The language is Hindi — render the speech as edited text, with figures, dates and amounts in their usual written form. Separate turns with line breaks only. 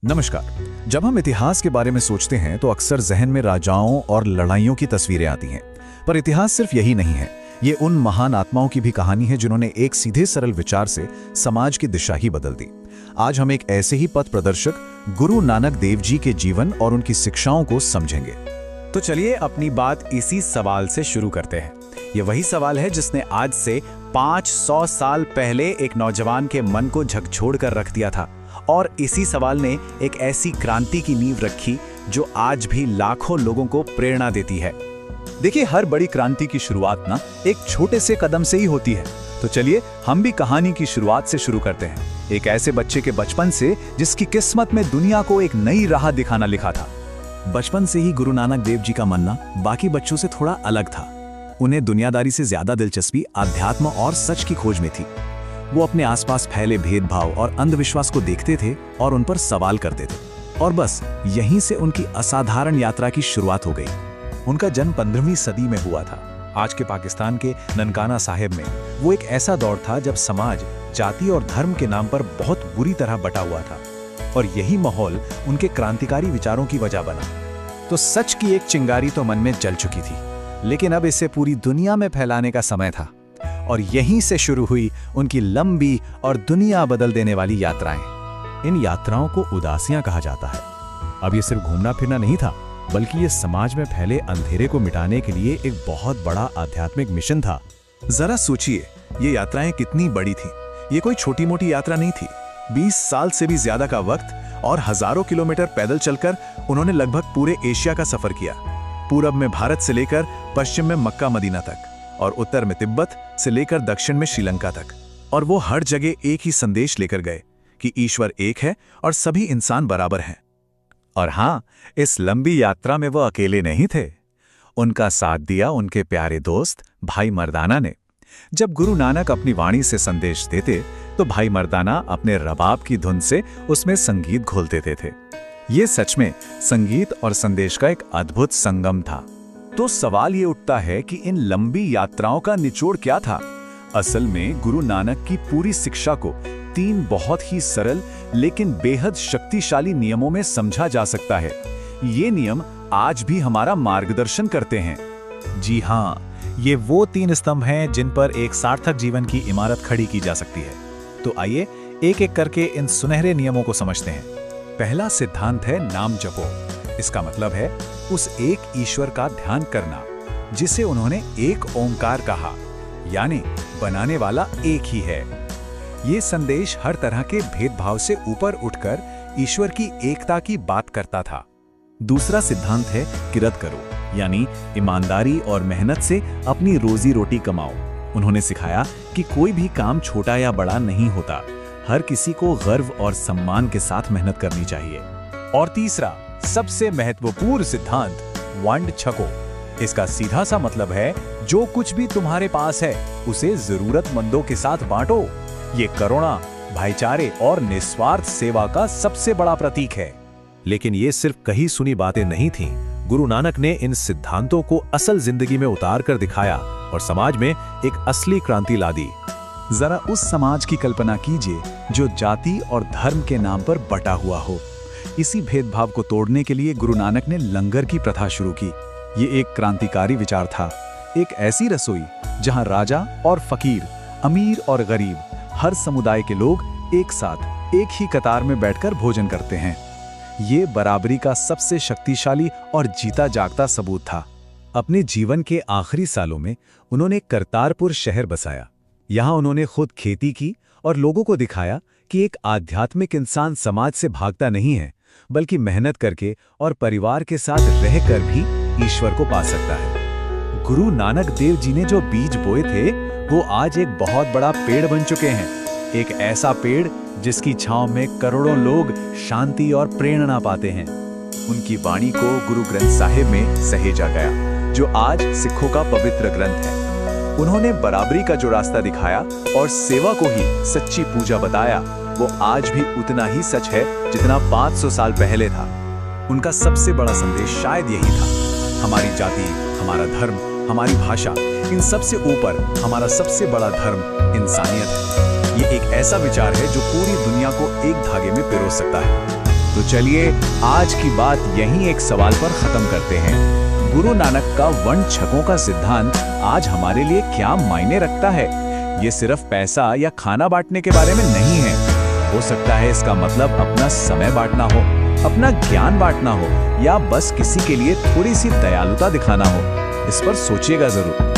नमस्कार। जब हम इतिहास के बारे में सोचते हैं तो अक्सर जहन में राजाओं और लड़ाइयों की तस्वीरें आती हैं। पर इतिहास सिर्फ यही नहीं है, ये उन महान आत्माओं की भी कहानी है जिन्होंने एक सीधे सरल विचार से समाज की दिशा ही बदल दी। आज हम एक ऐसे ही पथ प्रदर्शक गुरु नानक देव जी के जीवन और उनकी शिक्षाओं को समझेंगे।
तो चलिए अपनी बात इसी सवाल से शुरू करते हैं। ये वही सवाल है जिसने आज से 500 साल पहले एक नौजवान के मन को झकझोर कर रख दिया था, और इसी सवाल ने एक ऐसी क्रांति की नींव रखी जो आज भी लाखों लोगों को प्रेरणा देती है।
देखिए, हर बड़ी क्रांति की शुरुआत ना एक छोटे से कदम से ही होती है। तो चलिए हम भी कहानी की शुरुआत से शुरू करते हैं, एक ऐसे बच्चे के बचपन से जिसकी किस्मत में दुनिया को एक नई राह दिखाना लिखा था। बचपन से ही गुरु नानक देव जी का मानना बाकी बच्चों से थोड़ा अलग था। उन्हें दुनियादारी से ज्यादा दिलचस्पी आध्यात्म और सच की खोज में थी। वो अपने आसपास फैले भेदभाव और अंधविश्वास को देखते थे और उन पर सवाल करते थे, और बस यहीं से उनकी असाधारण यात्रा की शुरुआत हो गई। उनका जन्म 15वीं सदी में हुआ था, आज के पाकिस्तान के ननकाना साहिब में। वो एक ऐसा दौर था जब समाज जाति और धर्म के नाम पर बहुत बुरी तरह बटा हुआ था, और यही माहौल उनके क्रांतिकारी विचारों की वजह बना। तो सच की एक चिंगारी तो मन में जल चुकी थी, लेकिन अब इसे पूरी दुनिया में फैलाने का समय था। और यहीं से शुरू हुई उनकी लंबी और दुनिया बदल देने वाली यात्राएं। इन यात्राओं को उदासियां कहा जाता है। अब ये सिर्फ घूमना फिरना नहीं था, बल्कि ये समाज में फैले अंधेरे को मिटाने के लिए एक बहुत बड़ा आध्यात्मिक मिशन था। जरा सोचिए, ये यात्राएं कितनी बड़ी थीं। ये कोई छोटी मोटी यात्रा नहीं थी। 20 साल से भी ज्यादा का वक्त और हजारों किलोमीटर पैदल चलकर उन्होंने लगभग पूरे एशिया का सफर किया। पूरब में भारत से लेकर पश्चिम में मक्का मदीना तक, और उत्तर में तिब्बत से लेकर दक्षिण में श्रीलंका तक। और वो हर जगह एक ही संदेश लेकर गए कि ईश्वर एक है और सभी इंसान बराबर हैं। और हाँ, इस लंबी यात्रा में वो अकेले नहीं थे। उनका साथ दिया उनके प्यारे दोस्त भाई मर्दाना ने। जब गुरु नानक अपनी वाणी से संदेश देते तो भाई मर्दाना अपने रबाब की धुन से उसमें संगीत घोल देते थे। ये सच में संगीत और संदेश का एक अद्भुत संगम था। तो सवाल ये उठता है कि इन लंबी यात्राओं का निचोड़ क्या था। असल में गुरु नानक की पूरी शिक्षा को 3 बहुत ही सरल लेकिन बेहद शक्तिशाली नियमों में समझा जा सकता है। ये नियम आज भी हमारा मार्गदर्शन करते हैं। जी हाँ, ये वो 3 स्तंभ हैं जिन पर एक सार्थक जीवन की इमारत खड़ी की जा सकती है। तो आइए एक एक करके इन सुनहरे नियमों को समझते हैं। पहला सिद्धांत है नाम जपो। इसका मतलब है उस एक ईश्वर का ध्यान करना जिसे उन्होंने एक ओंकार कहा, यानी बनाने वाला एक ही है। ये संदेश हर तरह के भेदभाव से ऊपर उठकर ईश्वर की एकता की बात करता था। दूसरा सिद्धांत है किरत करो, यानी ईमानदारी और मेहनत से अपनी रोजी रोटी कमाओ। उन्होंने सिखाया कि कोई भी काम छोटा या बड़ा नहीं होता, हर किसी को गर्व और सम्मान के साथ मेहनत करनी चाहिए। और तीसरा सबसे महत्वपूर्ण सिद्धांत, वंड छको। इसका सीधा सा मतलब है जो कुछ भी तुम्हारे पास है उसे जरूरतमंदों के साथ बांटो। ये करुणा, भाईचारे और निस्वार्थ सेवा का सबसे बड़ा प्रतीक है। लेकिन ये सिर्फ कही सुनी बातें नहीं थीं। गुरु नानक ने इन सिद्धांतों को असल जिंदगी में उतार कर दिखाया और समाज में एक असली क्रांति ला दी। जरा उस समाज की कल्पना कीजिए जो जाति और धर्म के नाम पर बटा हुआ हो। इसी भेदभाव को तोड़ने के लिए गुरु नानक ने लंगर की प्रथा शुरू की। ये एक क्रांतिकारी विचार था। एक ऐसी रसोई जहां राजा और फकीर, अमीर और गरीब, हर समुदाय के लोग एक साथ एक ही कतार में बैठकर भोजन करते हैं। ये बराबरी का सबसे शक्तिशाली और जीता जागता सबूत था। अपने जीवन के आखिरी सालों में उन्होंने करतारपुर शहर बसाया। यहाँ उन्होंने खुद खेती की और लोगों को दिखाया कि एक आध्यात्मिक इंसान समाज से भागता नहीं है, बल्कि मेहनत करके और परिवार के साथ रहकर भी ईश्वर को पा सकता है। गुरु नानक देव जी ने जो बीज बोए थे वो आज एक बहुत बड़ा पेड़ बन चुके हैं। एक ऐसा पेड़ जिसकी छांव में करोड़ों लोग शांति और प्रेरणा पाते हैं। उनकी वाणी को गुरु ग्रंथ साहिब में सहेजा गया, जो आज सिखों का पवित्र ग्रंथ है। उन्होंने बराबरी का जो रास्ता दिखाया और सेवा को ही सच्ची पूजा बताया, वो आज भी उतना ही सच है जितना 500 साल पहले था। उनका सबसे बड़ा संदेश शायद यही था, हमारी जाति, हमारा धर्म, हमारी भाषा, इन सब से ऊपर हमारा सबसे बड़ा धर्म इंसानियत है। ये एक ऐसा विचार है जो पूरी दुनिया को एक धागे में पिरो सकता है। तो चलिए आज की बात यहीं एक सवाल पर खत्म करते हैं। गुरु नानक का वर्ण छकों का सिद्धांत आज हमारे लिए क्या मायने रखता है? ये सिर्फ पैसा या खाना बांटने के बारे में नहीं है। हो सकता है इसका मतलब अपना समय बांटना हो, अपना ज्ञान बांटना हो, या बस किसी के लिए थोड़ी सी दयालुता दिखाना हो। इस पर सोचिएगा जरूर।